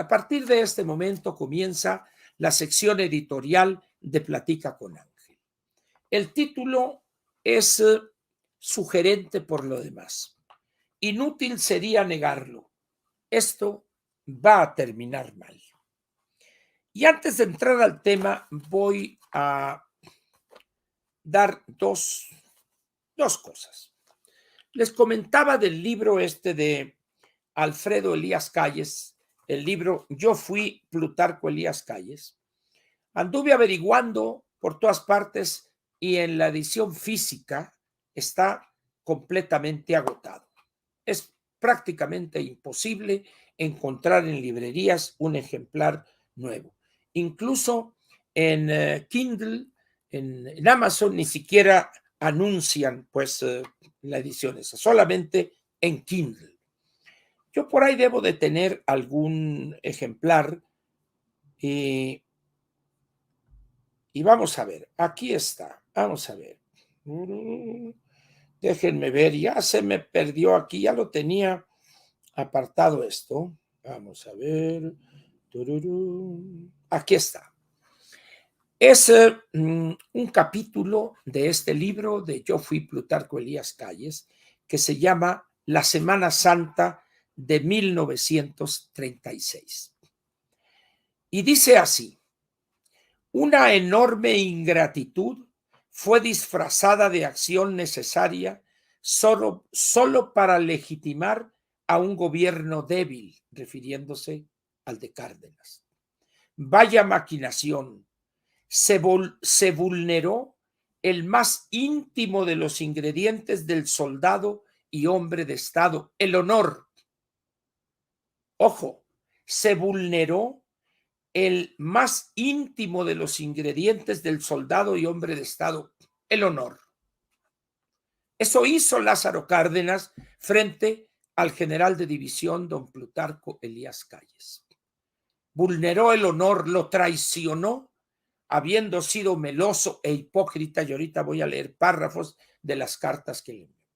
A partir de este momento comienza la sección editorial de Platica con Ángel. El título es sugerente por lo demás. Inútil sería negarlo. Esto va a terminar mal. Y antes de entrar al tema, voy a dar dos cosas. Les comentaba del libro de Alfredo Elías Calles, el libro Yo fui Plutarco Elías Calles. Anduve averiguando por todas partes y en la edición física está completamente agotado. Es prácticamente imposible encontrar en librerías un ejemplar nuevo. Incluso en Kindle, en Amazon, ni siquiera anuncian la edición esa, solamente en Kindle. Yo por ahí debo de tener algún ejemplar y vamos a ver, aquí está, vamos a ver. Déjenme ver, ya se me perdió aquí, ya lo tenía apartado esto. Vamos a ver. Aquí está. Es un capítulo de este libro de Yo fui Plutarco Elías Calles que se llama La Semana Santa de 1936. Y dice así: una enorme ingratitud fue disfrazada de acción necesaria solo para legitimar a un gobierno débil, refiriéndose al de Cárdenas. Vaya maquinación. Se vulneró el más íntimo de los ingredientes del soldado y hombre de Estado, el honor. Ojo, se vulneró el más íntimo de los ingredientes del soldado y hombre de Estado, el honor. Eso hizo Lázaro Cárdenas frente al general de división don Plutarco Elías Calles. Vulneró el honor, lo traicionó, habiendo sido meloso e hipócrita, y ahorita voy a leer párrafos de las cartas que le envió.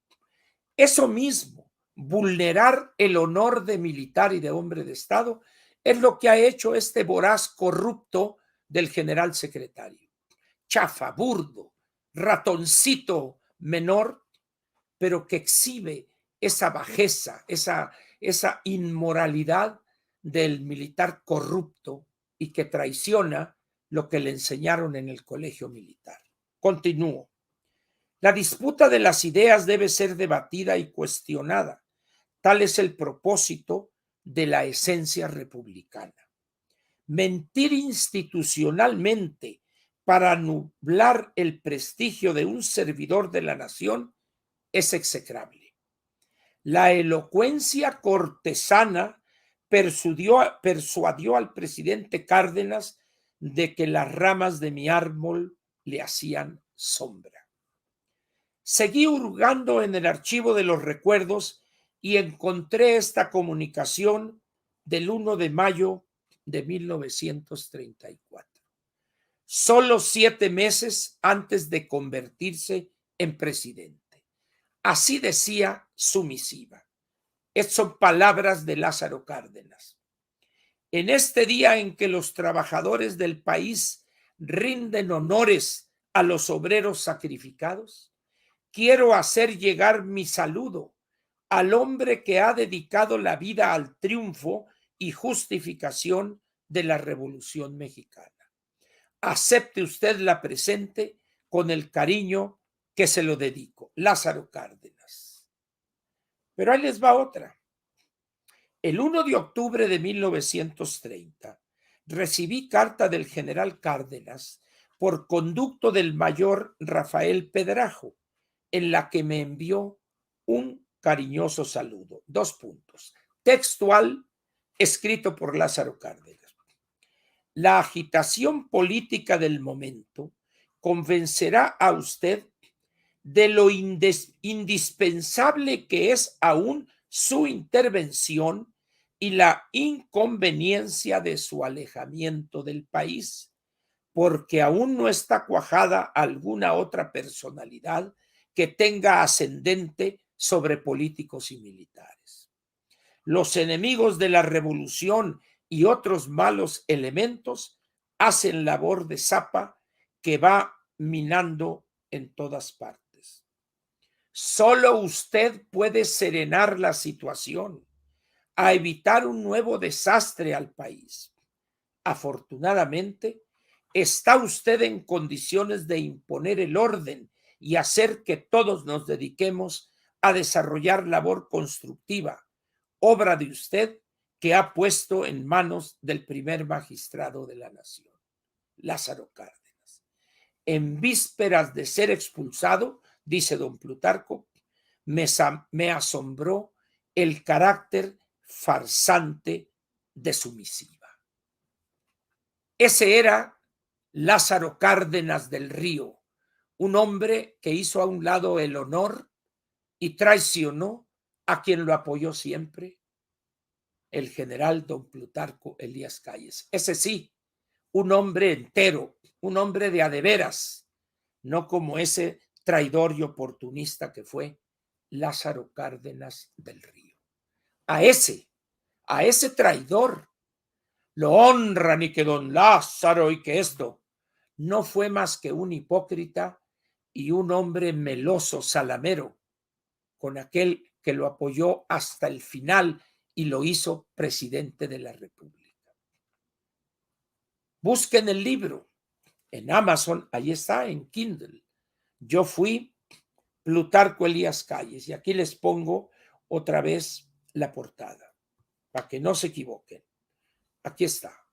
Eso mismo, vulnerar el honor de militar y de hombre de Estado, es lo que ha hecho este voraz corrupto del general secretario. Chafa, burdo, ratoncito menor, pero que exhibe esa bajeza, esa inmoralidad del militar corrupto y que traiciona lo que le enseñaron en el colegio militar. Continúo. La disputa de las ideas debe ser debatida y cuestionada. Tal es el propósito de la esencia republicana. Mentir institucionalmente para nublar el prestigio de un servidor de la nación es execrable. La elocuencia cortesana persuadió al presidente Cárdenas de que las ramas de mi árbol le hacían sombra. Seguí hurgando en el archivo de los recuerdos y encontré esta comunicación del 1 de mayo de 1934, solo 7 meses antes de convertirse en presidente. Así decía su misiva. Estas son palabras de Lázaro Cárdenas. En este día en que los trabajadores del país rinden honores a los obreros sacrificados, quiero hacer llegar mi saludo al hombre que ha dedicado la vida al triunfo y justificación de la Revolución Mexicana. Acepte usted la presente con el cariño que se lo dedico. Lázaro Cárdenas. Pero ahí les va otra. El 1 de octubre de 1930 recibí carta del general Cárdenas por conducto del mayor Rafael Pedrajo, en la que me envió un cariñoso saludo. 2 puntos. Textual, escrito por Lázaro Cárdenas. La agitación política del momento convencerá a usted de lo indispensable que es aún su intervención y la inconveniencia de su alejamiento del país, porque aún no está cuajada alguna otra personalidad que tenga ascendente sobre políticos y militares. Los enemigos de la revolución y otros malos elementos hacen labor de zapa que va minando en todas partes. Solo usted puede serenar la situación, a evitar un nuevo desastre al país. Afortunadamente, está usted en condiciones de imponer el orden y hacer que todos nos dediquemos a desarrollar labor constructiva, obra de usted que ha puesto en manos del primer magistrado de la nación, Lázaro Cárdenas. En vísperas de ser expulsado, dice don Plutarco, me asombró el carácter farsante de su misiva. Ese era Lázaro Cárdenas del Río, un hombre que hizo a un lado el honor y traicionó a quien lo apoyó siempre, el general don Plutarco Elías Calles. Ese sí, un hombre entero, un hombre de a de veras, no como ese traidor y oportunista que fue Lázaro Cárdenas del Río. A ese traidor lo honran y que don Lázaro y que esto no fue más que un hipócrita y un hombre meloso, salamero, con aquel que lo apoyó hasta el final y lo hizo presidente de la República. Busquen el libro en Amazon, ahí está, en Kindle. Yo fui Plutarco Elías Calles y aquí les pongo otra vez la portada para que no se equivoquen. Aquí está.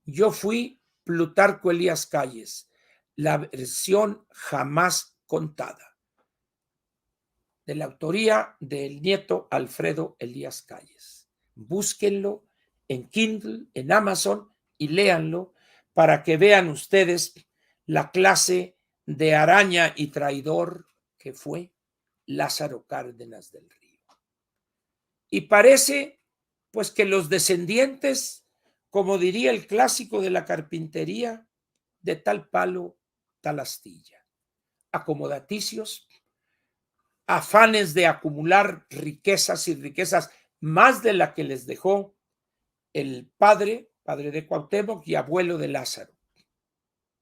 Yo fui Plutarco Elías Calles, la versión jamás contada, de la autoría del nieto Alfredo Elías Calles. Búsquenlo en Kindle, en Amazon y léanlo para que vean ustedes la clase de araña y traidor que fue Lázaro Cárdenas del Río. Y parece pues que los descendientes, como diría el clásico de la carpintería, de tal palo, tal astilla, acomodaticios, afanes de acumular riquezas y riquezas más de la que les dejó el padre de Cuauhtémoc y abuelo de Lázaro.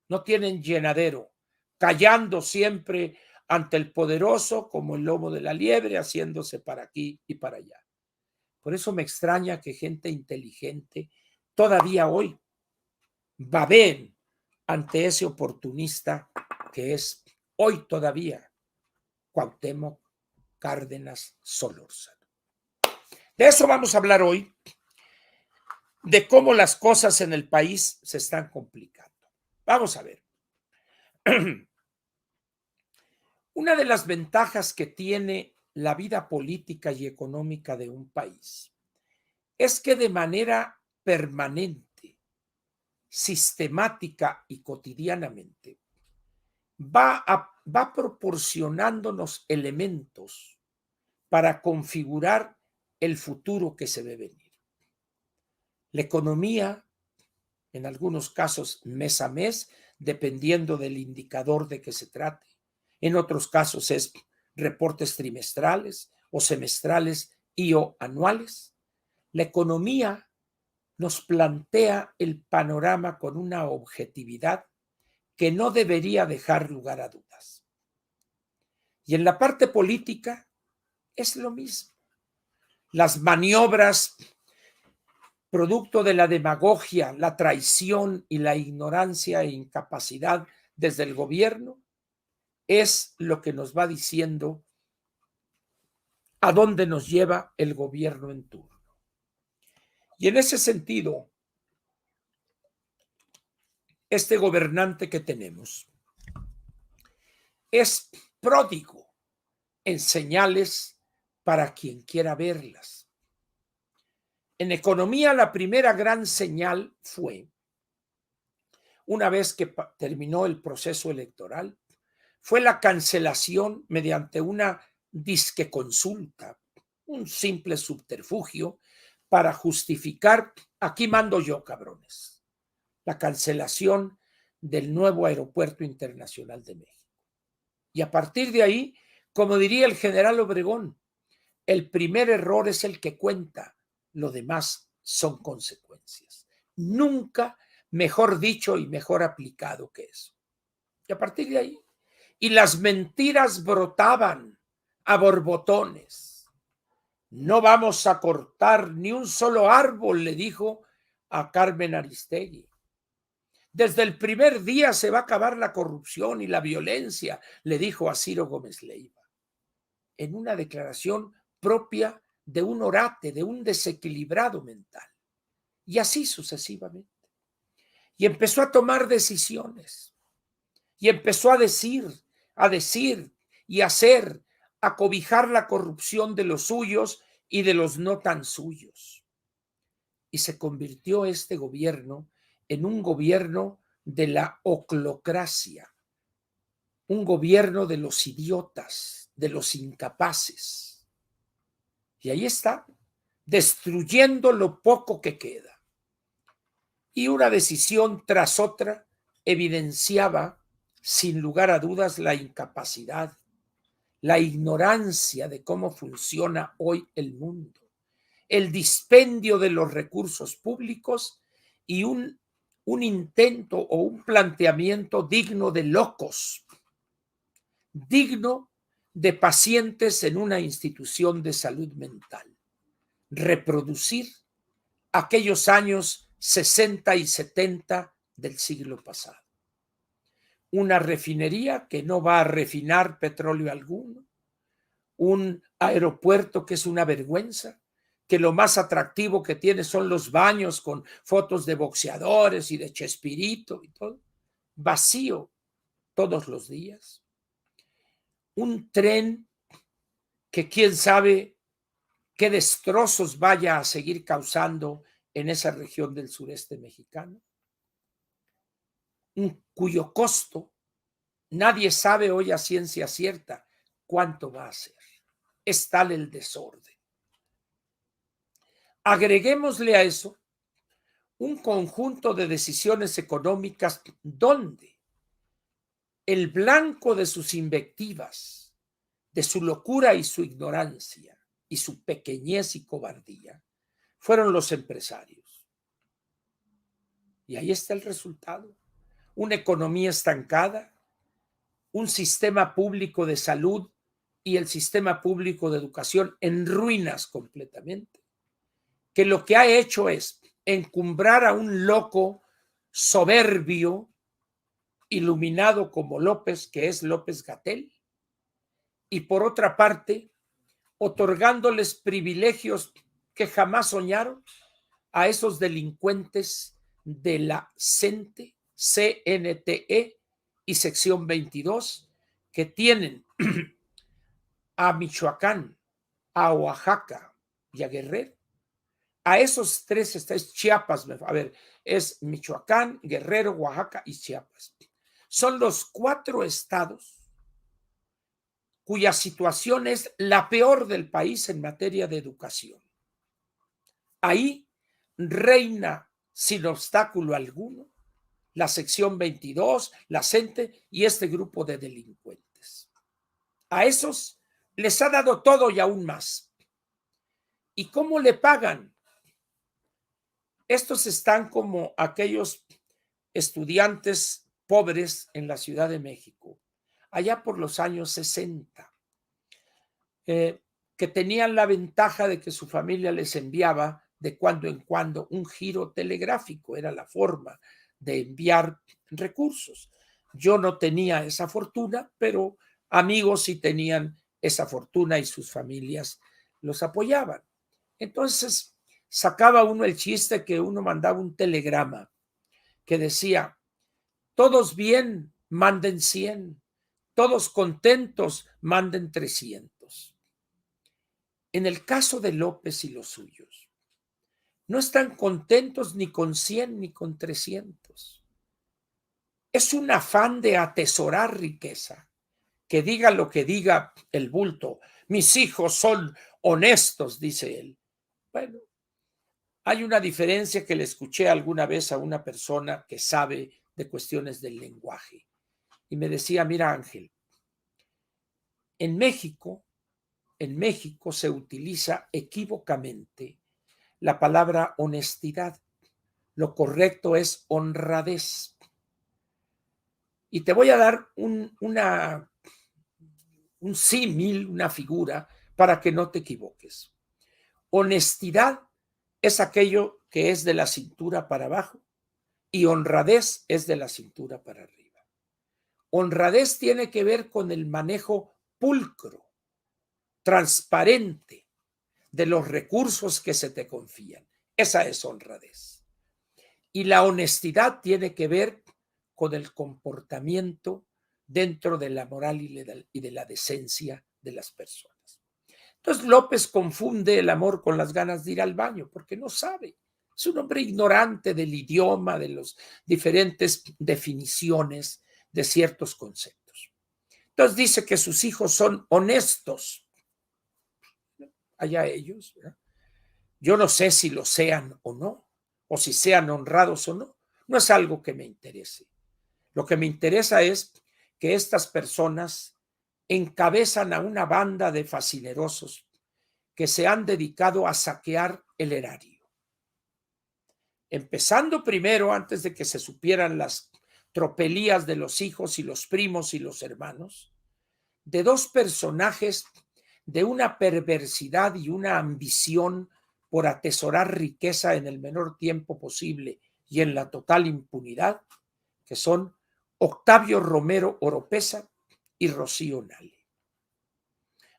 No tienen llenadero, callando siempre ante el poderoso como el lomo de la liebre, haciéndose para aquí y para allá. Por eso me extraña que gente inteligente todavía hoy babeen ante ese oportunista que es hoy todavía Cuauhtémoc Cárdenas Solórzano. De eso vamos a hablar hoy, de cómo las cosas en el país se están complicando. Vamos a ver. Una de las ventajas que tiene la vida política y económica de un país es que de manera permanente, sistemática y cotidianamente va proporcionándonos elementos para configurar el futuro que se ve venir. La economía, en algunos casos mes a mes, dependiendo del indicador de que se trate. En otros casos es reportes trimestrales o semestrales y o anuales. La economía nos plantea el panorama con una objetividad que no debería dejar lugar a dudas. Y en la parte política es lo mismo. Las maniobras producto de la demagogia, la traición y la ignorancia e incapacidad desde el gobierno es lo que nos va diciendo a dónde nos lleva el gobierno en turno. Y en ese sentido, este gobernante que tenemos es pródigo en señales para quien quiera verlas. En economía, la primera gran señal fue, una vez que terminó el proceso electoral, fue la cancelación mediante una disque consulta, un simple subterfugio para justificar, aquí mando yo, cabrones, la cancelación del nuevo Aeropuerto Internacional de México. Y a partir de ahí, como diría el general Obregón, el primer error es el que cuenta, lo demás son consecuencias. Nunca mejor dicho y mejor aplicado que eso. Y a partir de ahí, y las mentiras brotaban a borbotones. No vamos a cortar ni un solo árbol, le dijo a Carmen Aristegui. Desde el primer día se va a acabar la corrupción y la violencia, le dijo a Ciro Gómez Leiva, en una declaración propia de un orate, de un desequilibrado mental. Y así sucesivamente. Y empezó a tomar decisiones. Y empezó a decir y hacer, a cobijar la corrupción de los suyos y de los no tan suyos. Y se convirtió este gobierno en un gobierno de la oclocracia, un gobierno de los idiotas, de los incapaces. Y ahí está, destruyendo lo poco que queda. Y una decisión tras otra evidenciaba, sin lugar a dudas, la incapacidad, la ignorancia de cómo funciona hoy el mundo, el dispendio de los recursos públicos y un intento o un planteamiento digno de locos, digno de pacientes en una institución de salud mental. Reproducir aquellos años 60 y 70 del siglo pasado. Una refinería que no va a refinar petróleo alguno, un aeropuerto que es una vergüenza, que lo más atractivo que tiene son los baños con fotos de boxeadores y de Chespirito y todo, vacío todos los días. Un tren que quién sabe qué destrozos vaya a seguir causando en esa región del sureste mexicano, cuyo costo nadie sabe hoy a ciencia cierta cuánto va a ser. Es tal el desorden. Agreguémosle a eso un conjunto de decisiones económicas donde el blanco de sus invectivas, de su locura y su ignorancia y su pequeñez y cobardía, fueron los empresarios. Y ahí está el resultado. Una economía estancada, un sistema público de salud y el sistema público de educación en ruinas completamente, que lo que ha hecho es encumbrar a un loco soberbio, iluminado como López, que es López-Gatell, y por otra parte, otorgándoles privilegios que jamás soñaron a esos delincuentes de la CENTE, CNTE y sección 22, que tienen a Michoacán, a Oaxaca y a Guerrero. A esos tres es Chiapas, a ver, es Michoacán, Guerrero, Oaxaca y Chiapas. Son los 4 estados cuya situación es la peor del país en materia de educación. Ahí reina sin obstáculo alguno la sección 22, la CENTE y este grupo de delincuentes. A esos les ha dado todo y aún más. ¿Y cómo le pagan? Estos están como aquellos estudiantes pobres en la Ciudad de México, allá por los años 60, que tenían la ventaja de que su familia les enviaba de cuando en cuando un giro telegráfico, era la forma de enviar recursos. Yo no tenía esa fortuna, pero amigos sí tenían esa fortuna y sus familias los apoyaban. Entonces, sacaba uno el chiste que uno mandaba un telegrama que decía, todos bien, manden 100, todos contentos, manden 300. En el caso de López y los suyos, no están contentos ni con 100 ni con 300. Es un afán de atesorar riqueza, que diga lo que diga el bulto. Mis hijos son honestos, dice él. Bueno, hay una diferencia que le escuché alguna vez a una persona que sabe de cuestiones del lenguaje. Y me decía, mira Ángel, en México se utiliza equívocamente la palabra honestidad. Lo correcto es honradez. Y te voy a dar un símil, una figura, para que no te equivoques. Honestidad es aquello que es de la cintura para abajo y honradez es de la cintura para arriba. Honradez tiene que ver con el manejo pulcro, transparente de los recursos que se te confían. Esa es honradez. Y la honestidad tiene que ver con el comportamiento dentro de la moral y de la decencia de las personas. Entonces López confunde el amor con las ganas de ir al baño porque no sabe. Es un hombre ignorante del idioma, de las diferentes definiciones de ciertos conceptos. Entonces dice que sus hijos son honestos. Allá ellos, ¿verdad? Yo no sé si lo sean o no, o si sean honrados o no. No es algo que me interese. Lo que me interesa es que estas personas encabezan a una banda de facinerosos que se han dedicado a saquear el erario. Empezando primero, antes de que se supieran las tropelías de los hijos y los primos y los hermanos, de dos personajes de una perversidad y una ambición por atesorar riqueza en el menor tiempo posible y en la total impunidad, que son Octavio Romero Oropesa y Rocío Nale.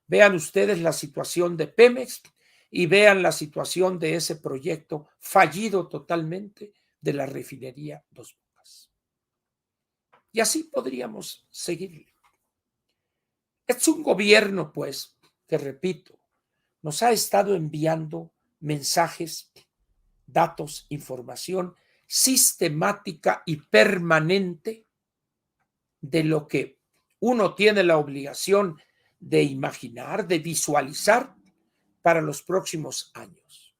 Vean ustedes la situación de Pemex y vean la situación de ese proyecto fallido totalmente de la refinería Dos Bocas. Y así podríamos seguir. Es un gobierno, pues, que repito, nos ha estado enviando mensajes, datos, información sistemática y permanente de lo que uno tiene la obligación de imaginar, de visualizar para los próximos años.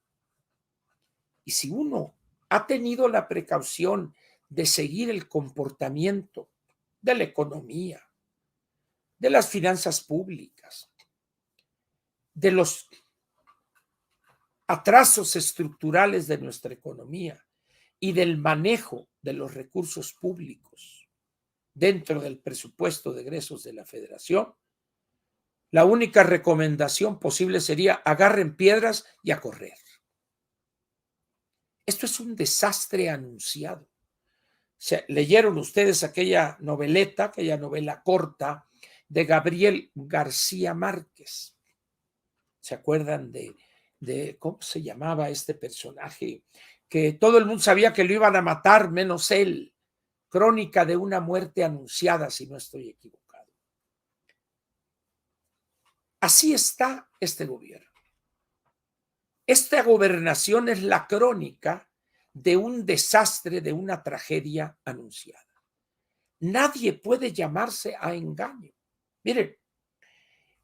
Y si uno ha tenido la precaución de seguir el comportamiento de la economía, de las finanzas públicas, de los atrasos estructurales de nuestra economía y del manejo de los recursos públicos dentro del presupuesto de egresos de la Federación, la única recomendación posible sería agarren piedras y a correr. Esto es un desastre anunciado. ¿Leyeron ustedes aquella noveleta, aquella novela corta de Gabriel García Márquez? ¿Se acuerdan de cómo se llamaba este personaje? Que todo el mundo sabía que lo iban a matar, menos él. Crónica de una muerte anunciada, si no estoy equivocado. Así está este gobierno. Esta gobernación es la crónica de un desastre, de una tragedia anunciada. Nadie puede llamarse a engaño. Miren,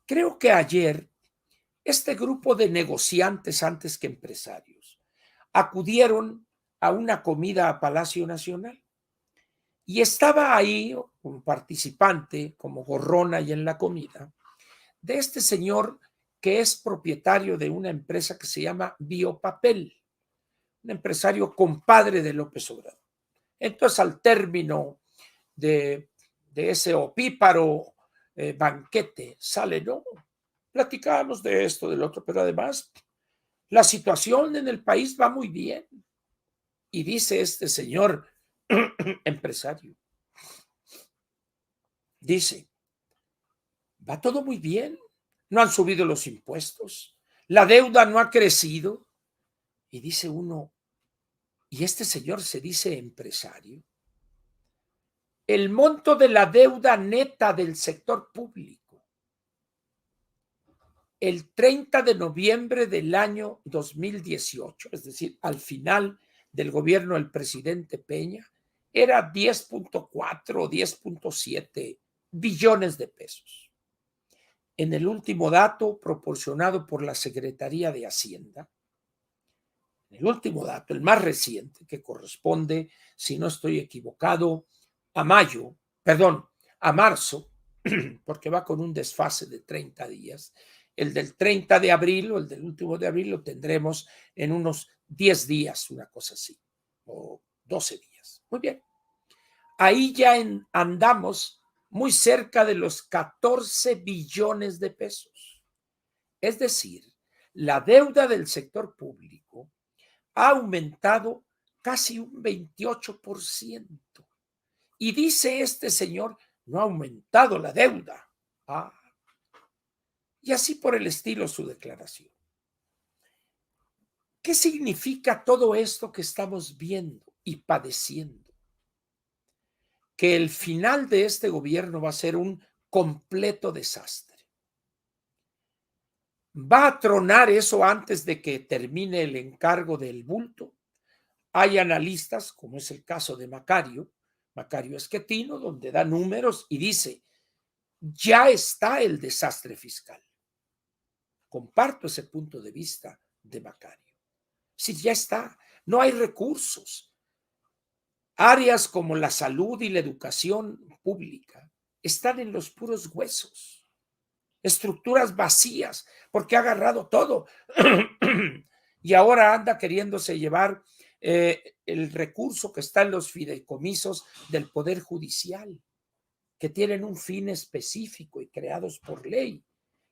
creo que ayer este grupo de negociantes antes que empresarios acudieron a una comida a Palacio Nacional y estaba ahí un participante como gorrón ahí en la comida de este señor que es propietario de una empresa que se llama Biopapel, un empresario compadre de López Obrador. Entonces, al término de ese opíparo banquete, sale, no, platicábamos de esto, del otro, pero además la situación en el país va muy bien. Y dice este señor empresario, dice, va todo muy bien, no han subido los impuestos, la deuda no ha crecido. Y dice uno, ¿y este señor se dice empresario? El monto de la deuda neta del sector público el 30 de noviembre del año 2018, es decir, al final del gobierno del presidente Peña, era 10.4 o 10.7 billones de pesos. En el último dato proporcionado por la Secretaría de Hacienda, el último dato, el más reciente, que corresponde, si no estoy equivocado, a marzo, porque va con un desfase de 30 días. El del 30 de abril o el del último de abril lo tendremos en unos 10 días, una cosa así, o 12 días. Muy bien. Ahí ya andamos muy cerca de los 14 billones de pesos. Es decir, la deuda del sector público ha aumentado casi un 28%. Y dice este señor, no ha aumentado la deuda. Ah, y así por el estilo su declaración. ¿Qué significa todo esto que estamos viendo y padeciendo? Que el final de este gobierno va a ser un completo desastre. ¿Va a tronar eso antes de que termine el encargo del bulto? Hay analistas, como es el caso de Macario Esquetino, donde da números y dice, ya está el desastre fiscal. Comparto ese punto de vista de Macario. Sí, ya está, no hay recursos. Áreas como la salud y la educación pública están en los puros huesos. Estructuras vacías, porque ha agarrado todo. Y ahora anda queriéndose llevar el recurso que está en los fideicomisos del Poder Judicial, que tienen un fin específico y creados por ley,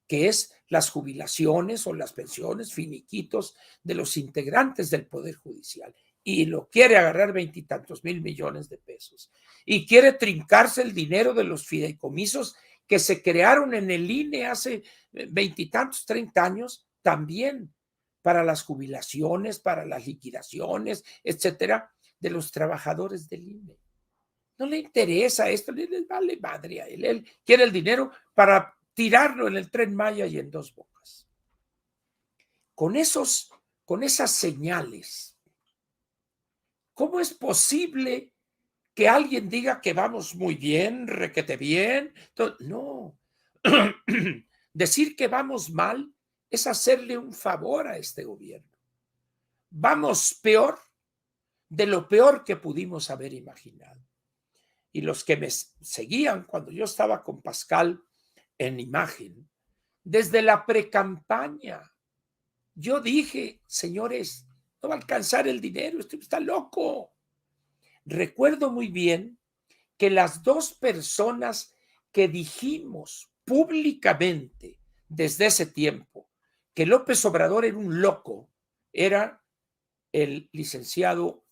que es las jubilaciones o las pensiones, finiquitos de los integrantes del Poder Judicial. Y lo quiere agarrar 20 y tantos mil millones de pesos. Y quiere trincarse el dinero de los fideicomisos que se crearon en el INE hace 20 y tantos, 30 años, también para las jubilaciones, para las liquidaciones, etcétera, de los trabajadores del INE. No le interesa esto, le vale madre a él. Él quiere el dinero para tirarlo en el Tren Maya y en Dos Bocas. Con esas señales, ¿cómo es posible que alguien diga que vamos muy bien, requete bien? No. Decir que vamos mal es hacerle un favor a este gobierno. Vamos peor de lo peor que pudimos haber imaginado. Y los que me seguían cuando yo estaba con Pascal en Imagen, desde la precampaña, yo dije, señores, no va a alcanzar el dinero, usted está loco. Recuerdo muy bien que las dos personas que dijimos públicamente desde ese tiempo que López Obrador era un loco, era el licenciado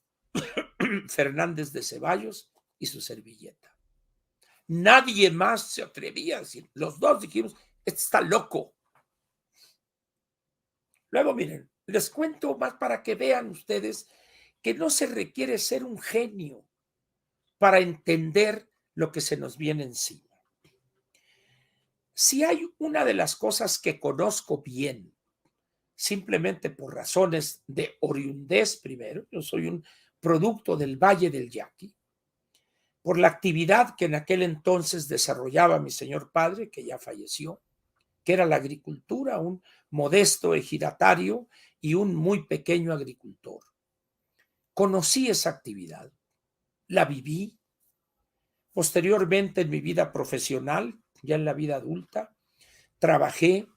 Fernández de Ceballos y su servilleta. Nadie más se atrevía a decir. Los dos dijimos, este está loco. Luego, miren, les cuento más para que vean ustedes que no se requiere ser un genio para entender lo que se nos viene encima. Si hay una de las cosas que conozco bien, simplemente por razones de oriundez primero, yo soy un producto del Valle del Yaqui, por la actividad que en aquel entonces desarrollaba mi señor padre, que ya falleció, que era la agricultura, un modesto ejidatario y un muy pequeño agricultor. Conocí esa actividad, la viví. Posteriormente en mi vida profesional, ya en la vida adulta, trabajé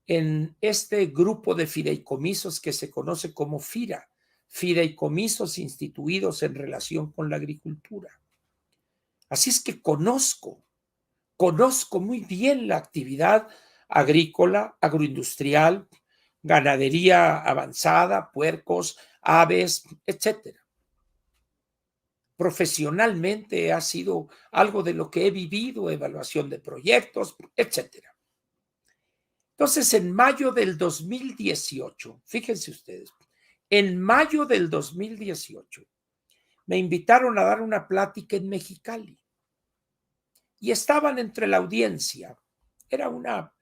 en este grupo de fideicomisos que se conoce como FIRA, fideicomisos instituidos en relación con la agricultura. Así es que conozco muy bien la actividad agrícola, agroindustrial, ganadería avanzada, puercos, aves, etcétera. Profesionalmente ha sido algo de lo que he vivido, evaluación de proyectos, etcétera. Entonces, en mayo del 2018, fíjense ustedes, en mayo del 2018, me invitaron a dar una plática en Mexicali y estaban entre la audiencia. Era una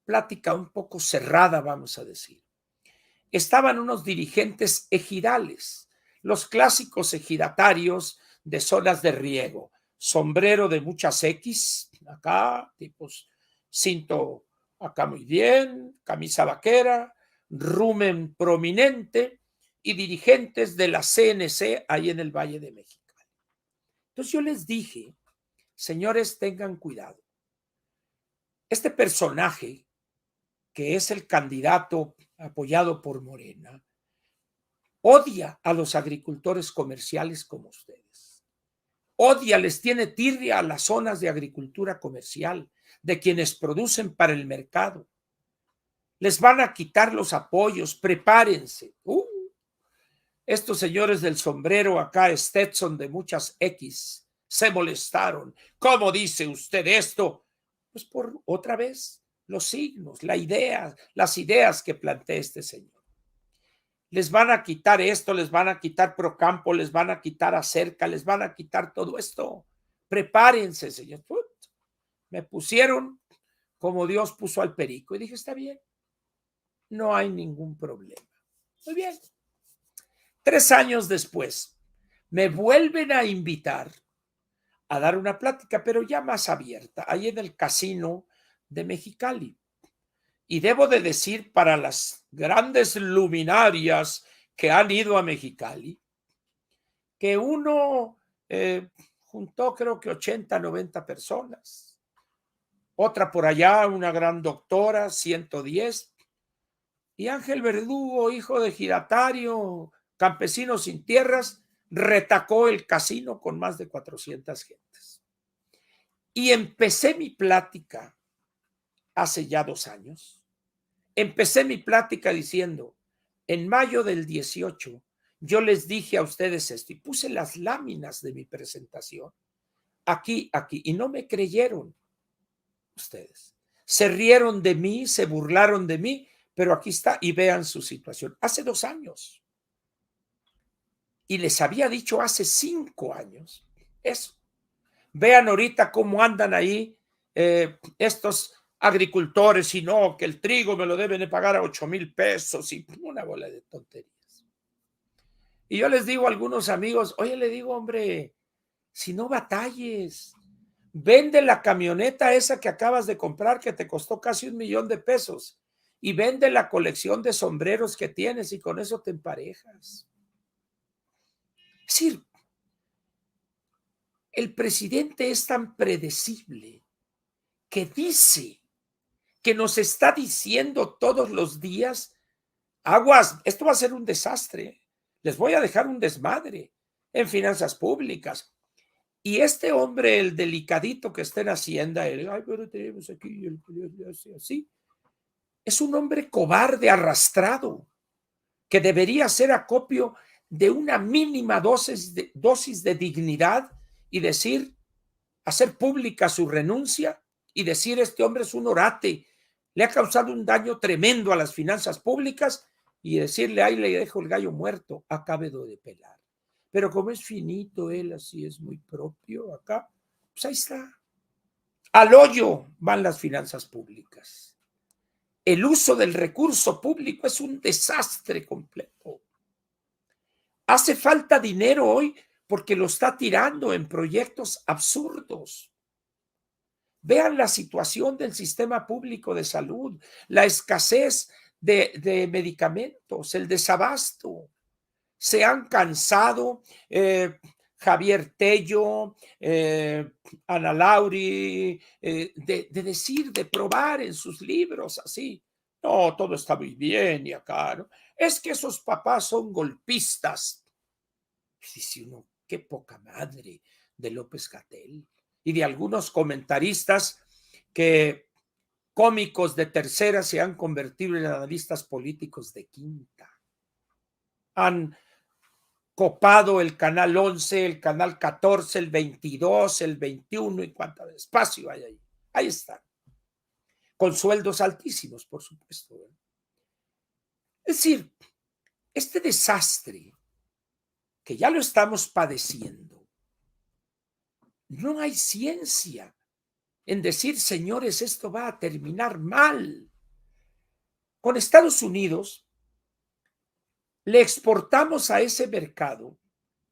plática un poco cerrada, vamos a decir. Estaban unos dirigentes ejidales, los clásicos ejidatarios de zonas de riego, sombrero de muchas X, acá, tipos cinto acá muy bien, camisa vaquera, rumen prominente y dirigentes de la CNC ahí en el Valle de México. Entonces yo les dije, señores, tengan cuidado. Este personaje, que es el candidato apoyado por Morena, odia a los agricultores comerciales como ustedes. Odia, les tiene tirria a las zonas de agricultura comercial, de quienes producen para el mercado. Les van a quitar los apoyos, prepárense. Estos señores del sombrero acá, Stetson de muchas X, se molestaron. ¿Cómo dice usted esto? Pues por otra vez los signos, la idea, las ideas que plantea este señor. Les van a quitar esto, les van a quitar Procampo, les van a quitar Acerca, les van a quitar todo esto. Prepárense, señor. Me pusieron como Dios puso al perico y dije, está bien, no hay ningún problema. Muy bien. 3 años después, me vuelven a invitar a dar una plática, pero ya más abierta, ahí en el casino de Mexicali. Y debo de decir, para las grandes luminarias que han ido a Mexicali, que uno juntó creo que 80, 90 personas. Otra por allá, una gran doctora, 110. Y Ángel Verdugo, hijo de giratario, campesino sin tierras, retacó el casino con más de 400 gentes. Y empecé mi plática hace ya 2 años. Empecé mi plática diciendo, en mayo del 18, yo les dije a ustedes esto y puse las láminas de mi presentación aquí, y no me creyeron ustedes. Se rieron de mí, se burlaron de mí, pero aquí está y vean su situación. Hace 2 años. Y les había dicho hace 5 años eso. Vean ahorita cómo andan ahí estos agricultores y no, que el trigo me lo deben de pagar a 8,000 pesos y una bola de tonterías. Y yo les digo a algunos amigos, oye, le digo, hombre, si no batalles, vende la camioneta esa que acabas de comprar que te costó casi 1,000,000 de pesos y vende la colección de sombreros que tienes y con eso te emparejas. Es decir, el presidente es tan predecible que dice, que nos está diciendo todos los días, aguas, esto va a ser un desastre, les voy a dejar un desmadre en finanzas públicas. Y este hombre, el delicadito que está en Hacienda, pero tenemos aquí, así, es un hombre cobarde, arrastrado, que debería ser acopio de una mínima dosis de dignidad y decir, hacer pública su renuncia y decir, este hombre es un orate, le ha causado un daño tremendo a las finanzas públicas y decirle, ahí le dejo el gallo muerto, acabe de pelar. Pero como es finito él, así es muy propio acá, pues ahí está. Al hoyo van las finanzas públicas. El uso del recurso público es un desastre completo. Hace falta dinero hoy porque lo está tirando en proyectos absurdos. Vean la situación del sistema público de salud, la escasez de medicamentos, el desabasto. Se han cansado Javier Tello, Ana Lauri, de decir, de probar en sus libros así. No, todo está muy bien y acá, ¿no? Es que esos papás son golpistas. Dice uno, qué poca madre de López-Gatell y de algunos comentaristas que cómicos de tercera se han convertido en analistas políticos de quinta. Han copado el canal 11, el canal 14, el 22, el 21 y cuánto espacio hay ahí. Ahí están. Con sueldos altísimos, por supuesto. Es decir, este desastre que ya lo estamos padeciendo, no hay ciencia en decir, señores, esto va a terminar mal. Con Estados Unidos le exportamos a ese mercado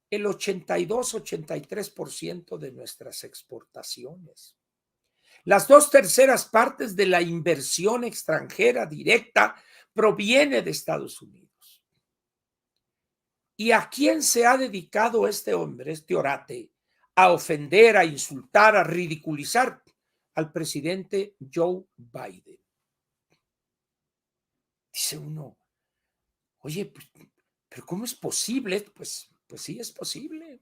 el 82-83% de nuestras exportaciones. Las 2/3 partes de la inversión extranjera directa proviene de Estados Unidos. ¿Y a quién se ha dedicado este hombre, este orate? A ofender, a insultar, a ridiculizar al presidente Joe Biden. Dice uno, oye, pues, Pero ¿cómo es posible? Pues sí es posible.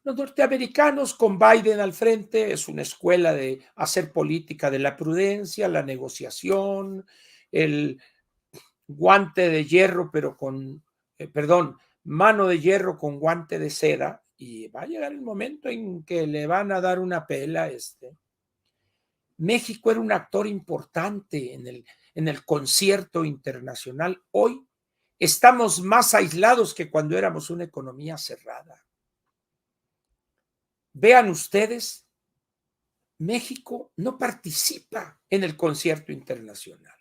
Los norteamericanos con Biden al frente es una escuela de hacer política de la prudencia, la negociación, el guante de hierro, pero con, perdón, mano de hierro con guante de seda, y va a llegar el momento en que le van a dar una pela a este. México era un actor importante en el concierto internacional. Hoy estamos más aislados que cuando éramos una economía cerrada. Vean ustedes, México no participa en el concierto internacional.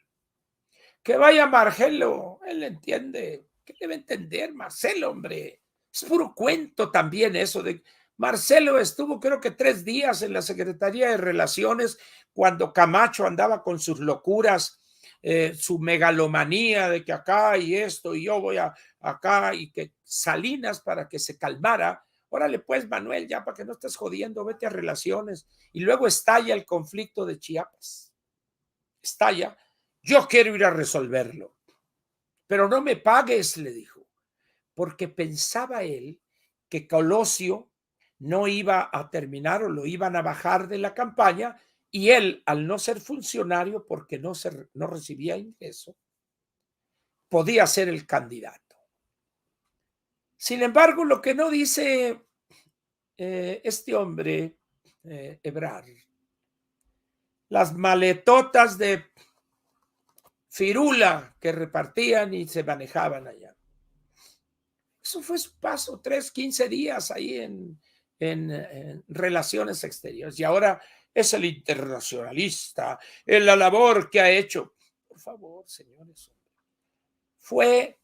Que vaya Marcelo, él entiende. ¿Qué debe entender Marcelo, hombre? Es puro cuento también eso de... Marcelo estuvo creo que 3 días en la Secretaría de Relaciones cuando Camacho andaba con sus locuras, su megalomanía de que acá y esto y yo voy a acá y que Salinas para que se calmara. Órale pues, Manuel, ya para que no estés jodiendo, vete a Relaciones. Y luego estalla el conflicto de Chiapas. Estalla. Yo quiero ir a resolverlo, pero no me pagues, le dijo, porque pensaba él que Colosio no iba a terminar o lo iban a bajar de la campaña y él, al no ser funcionario, porque no recibía ingreso, podía ser el candidato. Sin embargo, lo que no dice este hombre, Ebrard, las maletotas de firula que repartían y se manejaban allá. Eso fue su paso, 15 días ahí en relaciones exteriores. Y ahora es el internacionalista, en la labor que ha hecho. Por favor, señores. Fue,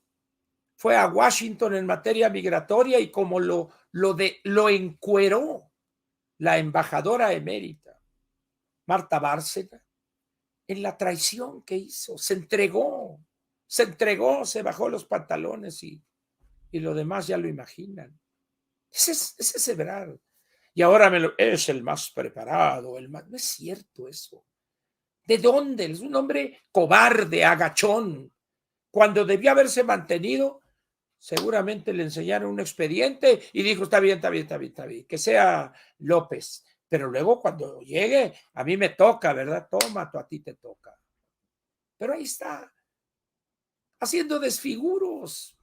fue a Washington en materia migratoria y como lo encueró la embajadora emérita, Marta Bárcena, en la traición que hizo. Se entregó, se bajó los pantalones y lo demás ya lo imaginan. Ese es Ebrard. Y ahora es el más preparado, no es cierto eso. ¿De dónde? Es un hombre cobarde, agachón. Cuando debía haberse mantenido, seguramente le enseñaron un expediente y dijo, está bien, que sea López. Pero luego cuando llegue, a mí me toca, ¿verdad? Toma, a ti te toca. Pero ahí está, haciendo desfiguros.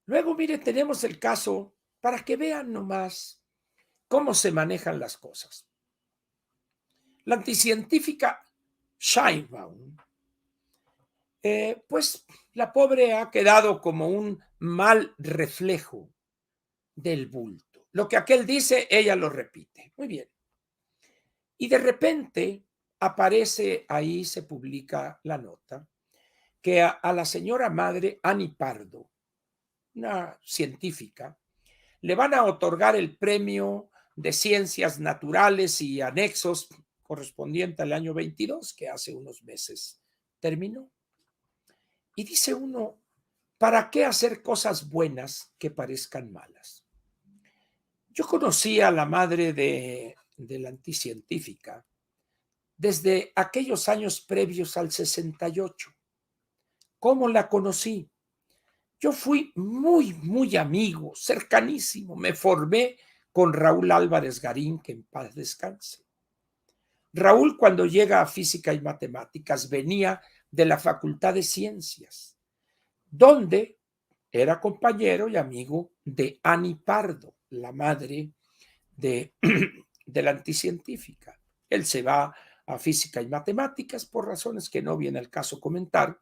Luego, mire, tenemos el caso, para que vean nomás cómo se manejan las cosas. La anticientífica Sheinbaum, pues la pobre ha quedado como un mal reflejo del bulto. Lo que aquel dice, ella lo repite. Muy bien. Y de repente aparece ahí, se publica la nota, que a la señora madre Ani Pardo, una científica, le van a otorgar el premio de ciencias naturales y anexos correspondiente al año 22, que hace unos meses terminó. Y dice uno, ¿para qué hacer cosas buenas que parezcan malas? Yo conocí a la madre de la anticientífica desde aquellos años previos al 68. ¿Cómo la conocí? Yo fui muy amigo, cercanísimo. Me formé con Raúl Álvarez Garín, que en paz descanse. Raúl, cuando llega a Física y Matemáticas, venía de la Facultad de Ciencias, donde era compañero y amigo de Ani Pardo, la madre de la anticientífica. Él se va a Física y Matemáticas por razones que no viene al caso comentar,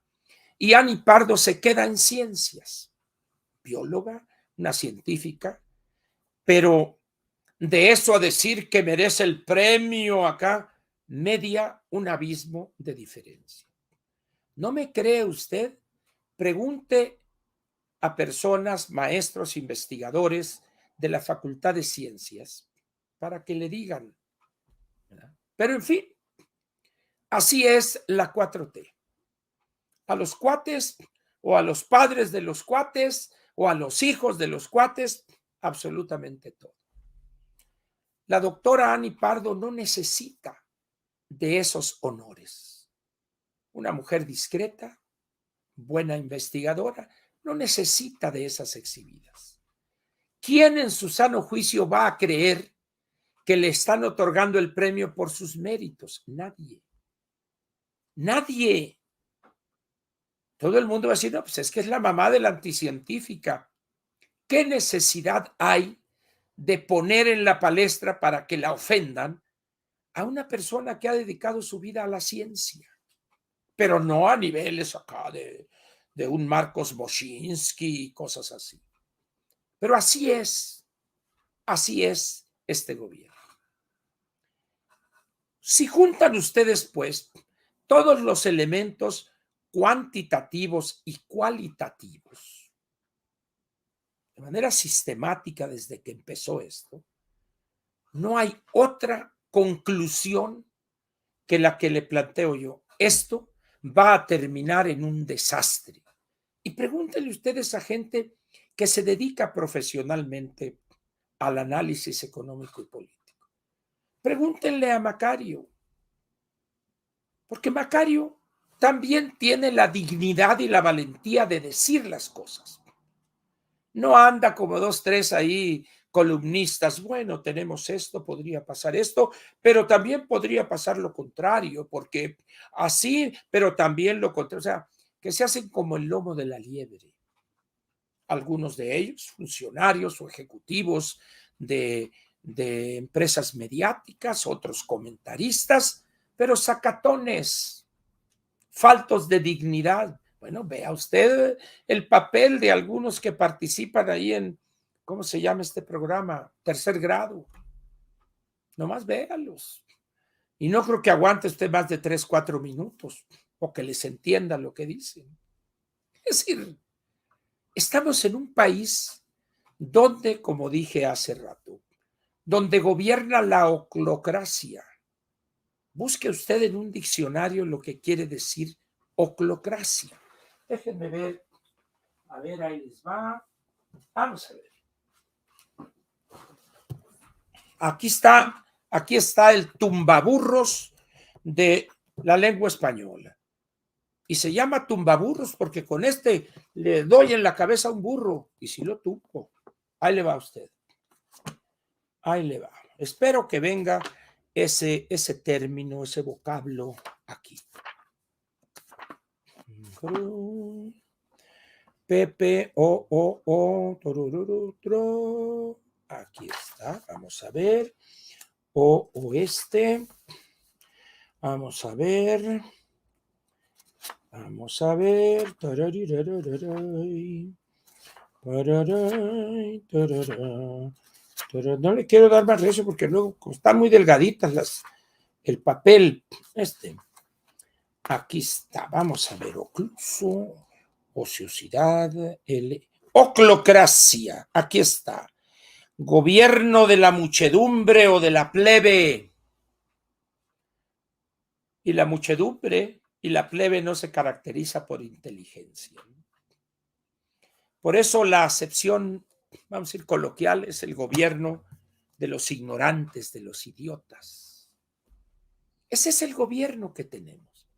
y Ani Pardo se queda en Ciencias, bióloga, una científica, pero de eso a decir que merece el premio acá, media un abismo de diferencia. ¿No me cree usted? Pregunte a personas, maestros, investigadores de la Facultad de Ciencias para que le digan. ¿Verdad? Pero en fin, así es la 4T. A los cuates o a los padres de los cuates o a los hijos de los cuates, absolutamente todo. La doctora Ani Pardo no necesita de esos honores. Una mujer discreta, buena investigadora, no necesita de esas exhibidas. ¿Quién en su sano juicio va a creer que le están otorgando el premio por sus méritos? Nadie. Nadie. Todo el mundo va a decir, no, pues es que es la mamá de la anticientífica. ¿Qué necesidad hay de poner en la palestra para que la ofendan a una persona que ha dedicado su vida a la ciencia? Pero no a niveles acá de un Marcos Boshinsky y cosas así. Pero así es este gobierno. Si juntan ustedes, pues, todos los elementos cuantitativos y cualitativos, de manera sistemática desde que empezó esto, no hay otra conclusión que la que le planteo yo. Esto va a terminar en un desastre. Y pregúntenle ustedes a gente que se dedica profesionalmente al análisis económico y político. Pregúntenle a Macario, porque Macario también tiene la dignidad y la valentía de decir las cosas. No anda como dos, tres ahí columnistas, bueno, tenemos esto, podría pasar esto, pero también podría pasar lo contrario, porque así, pero también lo contrario, o sea, que se hacen como el lomo de la liebre. Algunos de ellos, funcionarios o ejecutivos de empresas mediáticas, otros comentaristas, pero sacatones, faltos de dignidad. Bueno, vea usted el papel de algunos que participan ahí en, ¿cómo se llama este programa? Tercer grado. Nomás véalos. Y no creo que aguante usted más de 3, 4 minutos o que les entienda lo que dicen. Es decir, estamos en un país donde, como dije hace rato, donde gobierna la oclocracia. Busque usted en un diccionario lo que quiere decir oclocracia. Déjenme ver. A ver, ahí les va. Vamos a ver. Aquí está el tumbaburros de la lengua española. Y se llama tumbaburros porque con este le doy en la cabeza a un burro y si lo tumbo. Ahí le va usted. Ahí le va. Espero que venga ese término, ese vocablo aquí. Pepe, aquí está, vamos a ver. Oeste. Vamos a ver. Vamos a ver. No le quiero dar más recio porque luego están muy delgaditas el papel. Aquí está. Vamos a ver. Ocluso, ociosidad, oclocracia. Aquí está. Gobierno de la muchedumbre o de la plebe. Y la muchedumbre y la plebe no se caracteriza por inteligencia. Por eso la acepción, vamos a decir, coloquial es el gobierno de los ignorantes, de los idiotas. Ese es el gobierno que tenemos.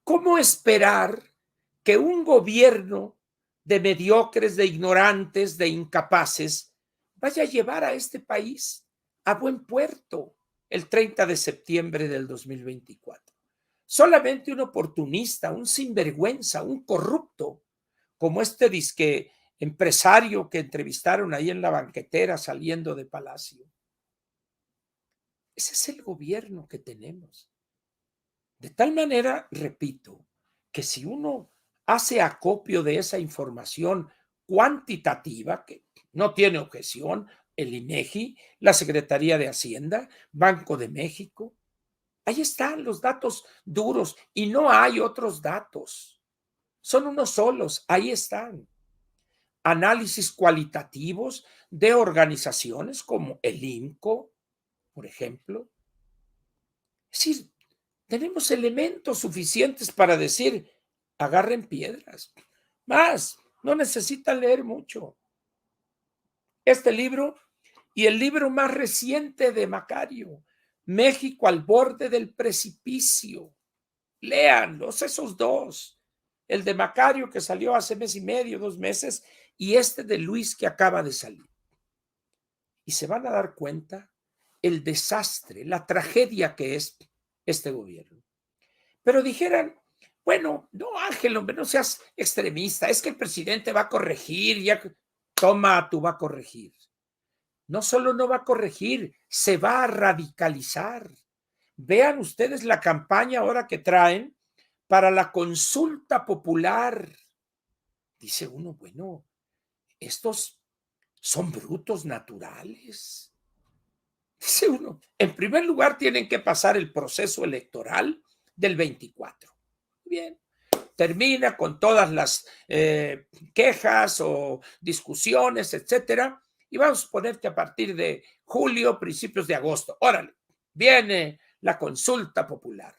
¿Cómo esperar que un gobierno de mediocres, de ignorantes, de incapaces, vaya a llevar a este país a buen puerto el 30 de septiembre del 2024? Solamente un oportunista, un sinvergüenza, un corrupto, como este disque empresario que entrevistaron ahí en la banquetera saliendo de Palacio. Ese es el gobierno que tenemos. De tal manera, repito, que si uno hace acopio de esa información cuantitativa, que no tiene objeción, el INEGI, la Secretaría de Hacienda, Banco de México, ahí están los datos duros y no hay otros datos. Son unos solos, ahí están. Análisis cualitativos de organizaciones como el INCO, por ejemplo. Es decir, tenemos elementos suficientes para decir, agarren piedras. Más, no necesitan leer mucho. Este libro y el libro más reciente de Macario, México al borde del precipicio. Léanlos, esos dos. el de Macario que salió hace mes y medio, 2 meses, y este de Luis que acaba de salir. Y se van a dar cuenta el desastre, la tragedia que es este gobierno. Pero dijeran, bueno, no, Ángel, hombre, no seas extremista, es que el presidente va a corregir, ya, toma, tú va a corregir. No solo no va a corregir, se va a radicalizar. Vean ustedes la campaña ahora que traen para la consulta popular. Dice uno, bueno, estos son brutos naturales. Dice uno, en primer lugar tienen que pasar el proceso electoral del 24. Bien, termina con todas las quejas o discusiones, etcétera, y vamos a suponer que a partir de julio, principios de agosto, órale, viene la consulta popular.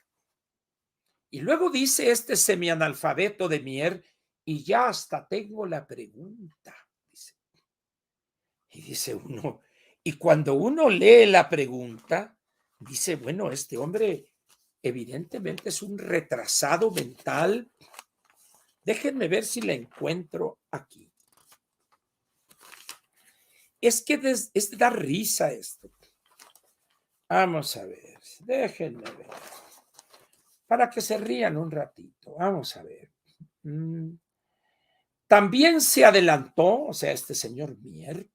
Y luego dice este semianalfabeto de Mier, y ya hasta tengo la pregunta. Dice. Y dice uno, y cuando uno lee la pregunta, dice, bueno, este hombre evidentemente es un retrasado mental. Déjenme ver si la encuentro aquí. Es que es de dar risa esto. Vamos a ver, déjenme ver. Para que se rían un ratito. Vamos a ver. También se adelantó, o sea, este señor Mier,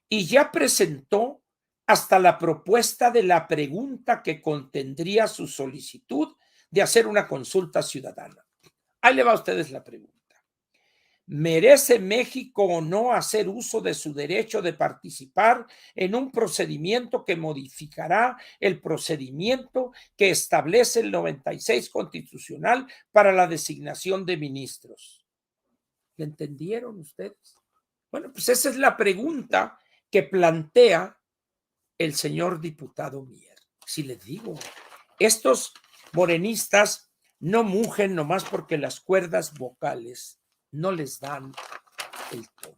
y ya presentó hasta la propuesta de la pregunta que contendría su solicitud de hacer una consulta ciudadana. Ahí le va a ustedes la pregunta. ¿Merece México o no hacer uso de su derecho de participar en un procedimiento que modificará el procedimiento que establece el 96 constitucional para la designación de ministros? ¿Le entendieron ustedes? Bueno, pues esa es la pregunta que plantea el señor diputado Mier. Si les digo, estos morenistas no mugen nomás porque las cuerdas vocales no les dan el tono.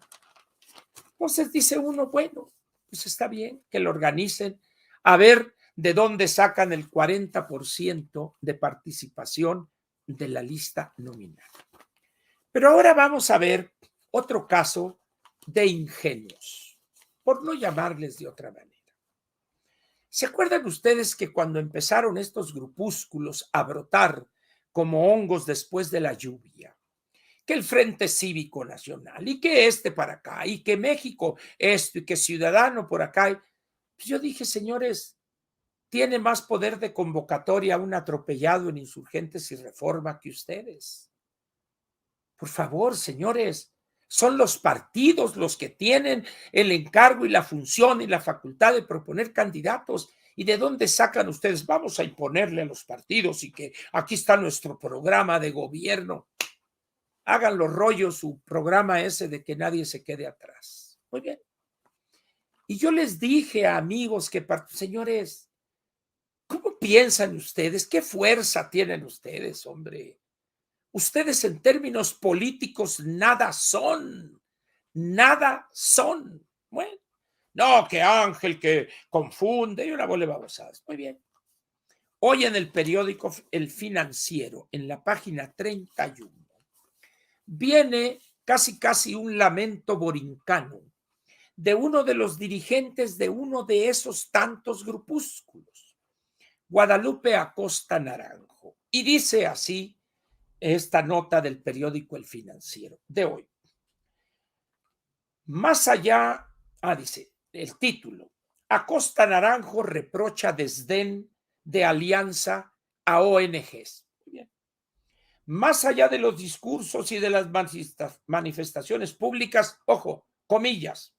Entonces dice uno, bueno, pues está bien que lo organicen, a ver de dónde sacan el 40% de participación de la lista nominal. Pero ahora vamos a ver otro caso de ingenios, por no llamarles de otra manera. ¿Se acuerdan ustedes que cuando empezaron estos grupúsculos a brotar como hongos después de la lluvia, que el Frente Cívico Nacional y que este para acá y que México esto y que Ciudadano por acá? Pues yo dije, señores, tiene más poder de convocatoria un atropellado en Insurgentes y Reforma que ustedes. Por favor, señores, son los partidos los que tienen el encargo y la función y la facultad de proponer candidatos. ¿Y de dónde sacan ustedes? Vamos a imponerle a los partidos y que aquí está nuestro programa de gobierno. Hagan los rollos su programa ese de que nadie se quede atrás. Muy bien. Y yo les dije a amigos que, señores, ¿cómo piensan ustedes? ¿Qué fuerza tienen ustedes, hombre? Ustedes en términos políticos nada son. Nada son. Bueno, no, que Ángel, que confunde, y una bola de babosadas. Muy bien. Hoy en el periódico El Financiero, en la página 31, viene casi un lamento borincano de uno de los dirigentes de uno de esos tantos grupúsculos, Guadalupe Acosta Naranjo. Y dice así esta nota del periódico El Financiero de hoy. Más allá, dice el título, Acosta Naranjo reprocha desdén de alianza a ONGs. Bien. Más allá de los discursos y de las manifestaciones públicas, ojo, comillas,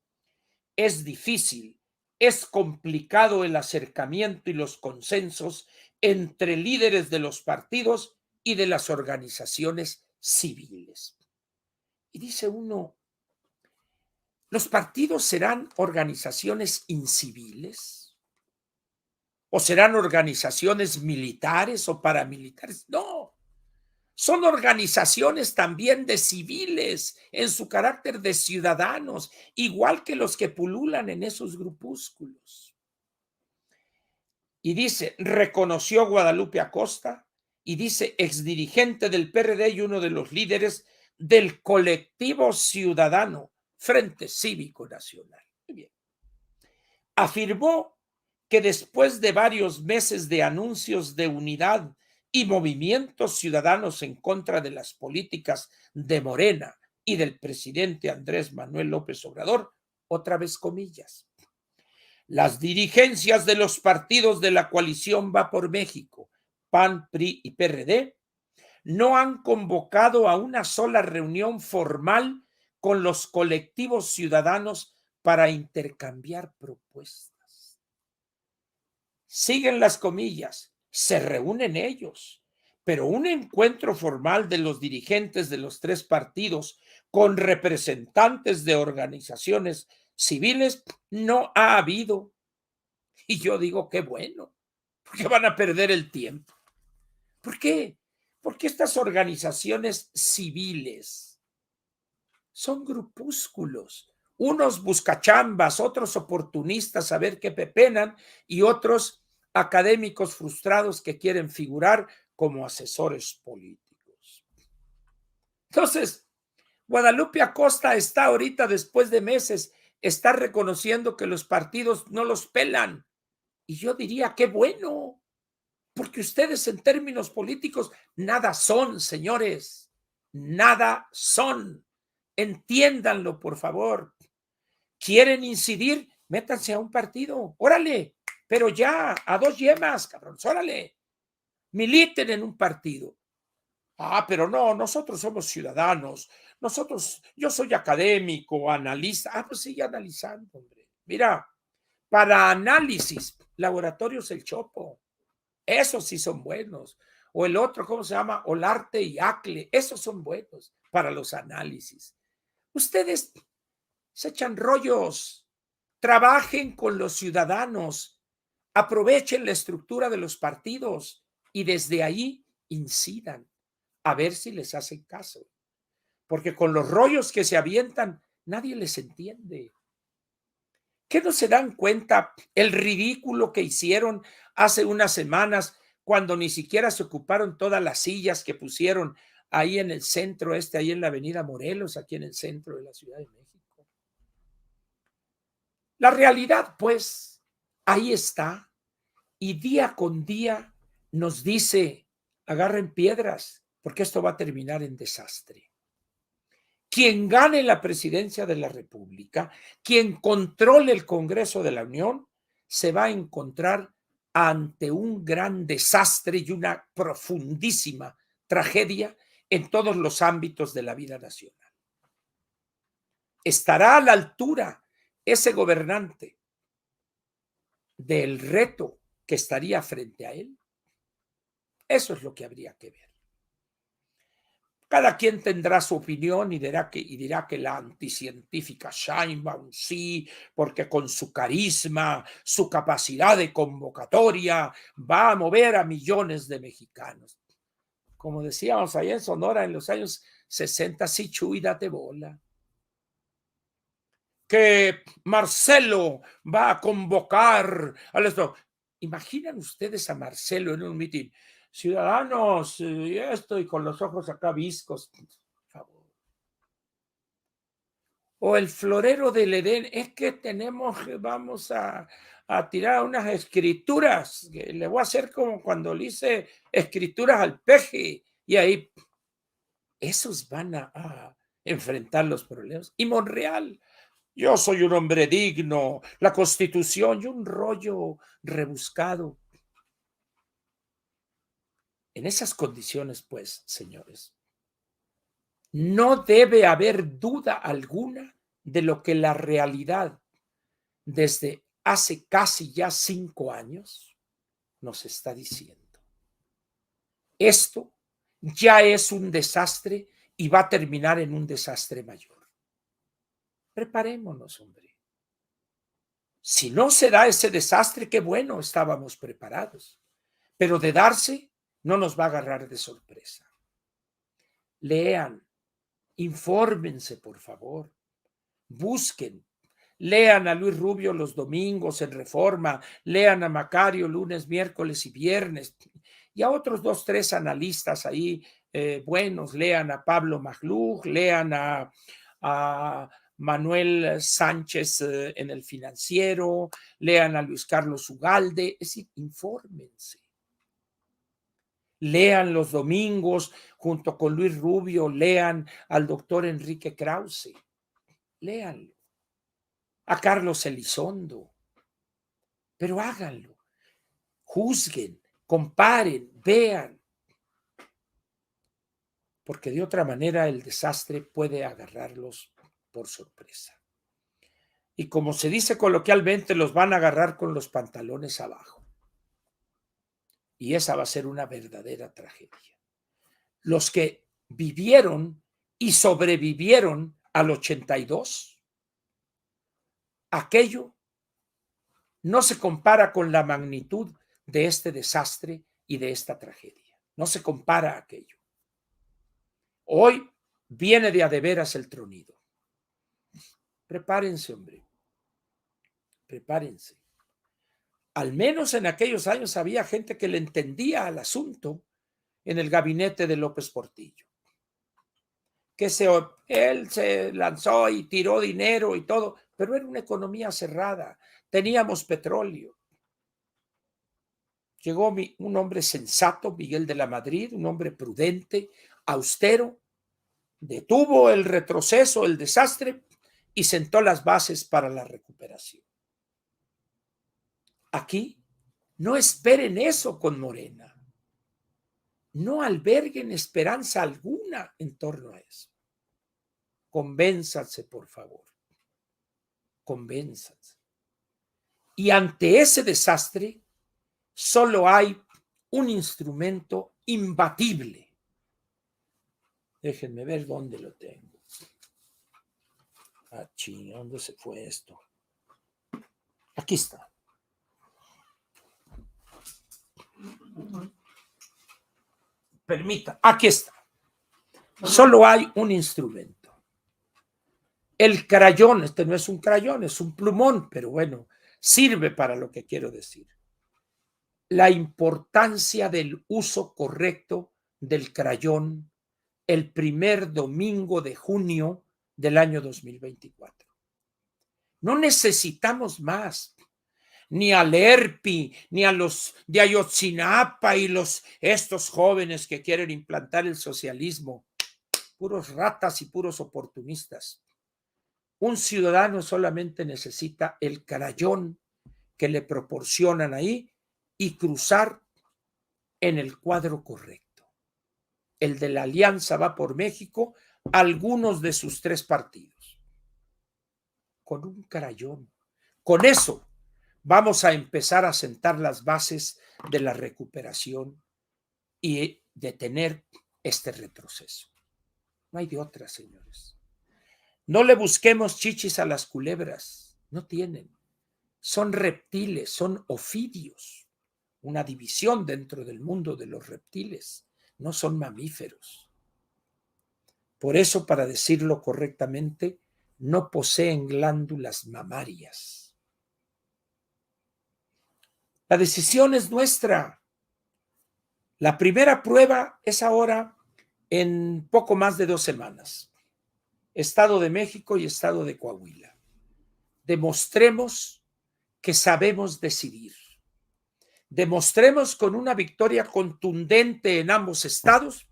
es difícil, es complicado el acercamiento y los consensos entre líderes de los partidos y de las organizaciones civiles. Y dice uno, ¿los partidos serán organizaciones inciviles? ¿O serán organizaciones militares o paramilitares? No, son organizaciones también de civiles en su carácter de ciudadanos, igual que los que pululan en esos grupúsculos. Y dice, reconoció Guadalupe Acosta y dice exdirigente del PRD y uno de los líderes del colectivo ciudadano Frente Cívico Nacional. Muy bien. Afirmó que después de varios meses de anuncios de unidad y movimientos ciudadanos en contra de las políticas de Morena y del presidente Andrés Manuel López Obrador, otra vez comillas, las dirigencias de los partidos de la coalición Va por México, PAN, PRI y PRD, no han convocado a una sola reunión formal con los colectivos ciudadanos para intercambiar propuestas. Siguen las comillas, se reúnen ellos, pero un encuentro formal de los dirigentes de los tres partidos con representantes de organizaciones civiles no ha habido. Y yo digo, qué bueno, porque van a perder el tiempo. ¿Por qué? Porque estas organizaciones civiles son grupúsculos, unos buscachambas, otros oportunistas a ver qué pepenan y otros académicos frustrados que quieren figurar como asesores políticos. Entonces, Guadalupe Acosta está ahorita, después de meses, está reconociendo que los partidos no los pelan. Y yo diría, qué bueno, porque ustedes en términos políticos nada son, señores, nada son. Entiéndanlo, por favor. ¿Quieren incidir? Métanse a un partido, órale, pero ya, a dos yemas, cabrón, órale. Militen en un partido. Ah, pero no, nosotros somos ciudadanos, yo soy académico, analista. Ah, pues sigue analizando, hombre. Mira, para análisis, Laboratorios El Chopo, esos sí son buenos. O el otro, ¿cómo se llama? Olarte y Acle, esos son buenos para los análisis. Ustedes se echan rollos, trabajen con los ciudadanos, aprovechen la estructura de los partidos y desde ahí incidan a ver si les hacen caso. Porque con los rollos que se avientan, nadie les entiende. ¿Qué no se dan cuenta el ridículo que hicieron hace unas semanas cuando ni siquiera se ocuparon todas las sillas que pusieron ahí en el centro, ahí en la avenida Morelos, aquí en el centro de la Ciudad de México? La realidad, pues, ahí está. Y día con día nos dice, agarren piedras, porque esto va a terminar en desastre. Quien gane la presidencia de la República, quien controle el Congreso de la Unión, se va a encontrar ante un gran desastre y una profundísima tragedia en todos los ámbitos de la vida nacional. ¿Estará a la altura ese gobernante del reto que estaría frente a él? Eso es lo que habría que ver. Cada quien tendrá su opinión y dirá que la anticientífica Sheinbaum sí, porque con su carisma, su capacidad de convocatoria, va a mover a millones de mexicanos. Como decíamos allá en Sonora en los años 60, sí, Chuy, date bola. Que Marcelo va a convocar a los... ¿Imaginan ustedes a Marcelo en un mitin? Ciudadanos, y esto, y con los ojos acá viscos, por favor. O el florero del Edén, es que vamos a tirar unas escrituras, que le voy a hacer como cuando le hice escrituras al peje, y ahí esos van a enfrentar los problemas. Y Monreal, yo soy un hombre digno, la Constitución y un rollo rebuscado. En esas condiciones, pues, señores, no debe haber duda alguna de lo que la realidad desde hace casi ya 5 años nos está diciendo. Esto ya es un desastre y va a terminar en un desastre mayor. Preparémonos, hombre. Si no se da ese desastre, qué bueno, estábamos preparados. Pero de darse, no nos va a agarrar de sorpresa. Lean, infórmense, por favor. Busquen. Lean a Luis Rubio los domingos en Reforma. Lean a Macario lunes, miércoles y viernes. y a otros 2, 3 analistas ahí buenos, lean a Pablo Magluf, lean a Manuel Sánchez en El Financiero, lean a Luis Carlos Ugalde, es decir, infórmense. Lean los domingos junto con Luis Rubio, lean al doctor Enrique Krause, léanlo, a Carlos Elizondo, pero háganlo, juzguen, comparen, vean, porque de otra manera el desastre puede agarrarlos por sorpresa. Y como se dice coloquialmente, los van a agarrar con los pantalones abajo. Y esa va a ser una verdadera tragedia. Los que vivieron y sobrevivieron al 82, aquello no se compara con la magnitud de este desastre y de esta tragedia. No se compara a aquello. Hoy viene de a de veras el tronido. Prepárense, hombre. Prepárense. Al menos en aquellos años había gente que le entendía al asunto en el gabinete de López Portillo. Que él se lanzó y tiró dinero y todo, pero era una economía cerrada. Teníamos petróleo. Llegó un hombre sensato, Miguel de la Madrid, un hombre prudente, austero, detuvo el retroceso, el desastre y sentó las bases para la recuperación. Aquí no esperen eso con Morena. No alberguen esperanza alguna en torno a eso. Convénzanse, por favor. Convénzanse. Y ante ese desastre, solo hay un instrumento imbatible. Déjenme ver dónde lo tengo. Ah, chinga, ¿dónde se fue esto? Aquí está. Permita, aquí está. Solo hay un instrumento. El crayón, este no es un crayón, es un plumón, pero bueno, sirve para lo que quiero decir. La importancia del uso correcto del crayón el primer domingo de junio del año 2024. No necesitamos más, ni al ERPI, ni a los de Ayotzinapa y estos jóvenes que quieren implantar el socialismo, puros ratas y puros oportunistas. Un ciudadano solamente necesita el crayón que le proporcionan ahí y cruzar en el cuadro correcto. El de la Alianza Va por México, algunos de sus 3 partidos. Con un crayón. Con eso vamos a empezar a sentar las bases de la recuperación y detener este retroceso. No hay de otra, señores. No le busquemos chichis a las culebras. No tienen. Son reptiles, son ofidios. Una división dentro del mundo de los reptiles. No son mamíferos. Por eso, para decirlo correctamente, no poseen glándulas mamarias. La decisión es nuestra. La primera prueba es ahora en poco más de 2 semanas. Estado de México y Estado de Coahuila. Demostremos que sabemos decidir. Demostremos con una victoria contundente en ambos estados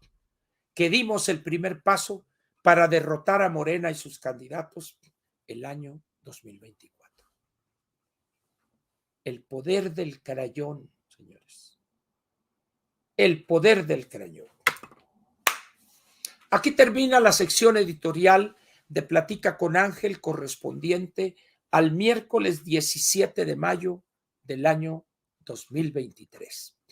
que dimos el primer paso para derrotar a Morena y sus candidatos el año 2024. El poder del crayón, señores. El poder del crayón. Aquí termina la sección editorial de Platica con Ángel correspondiente al miércoles 17 de mayo del año 2023.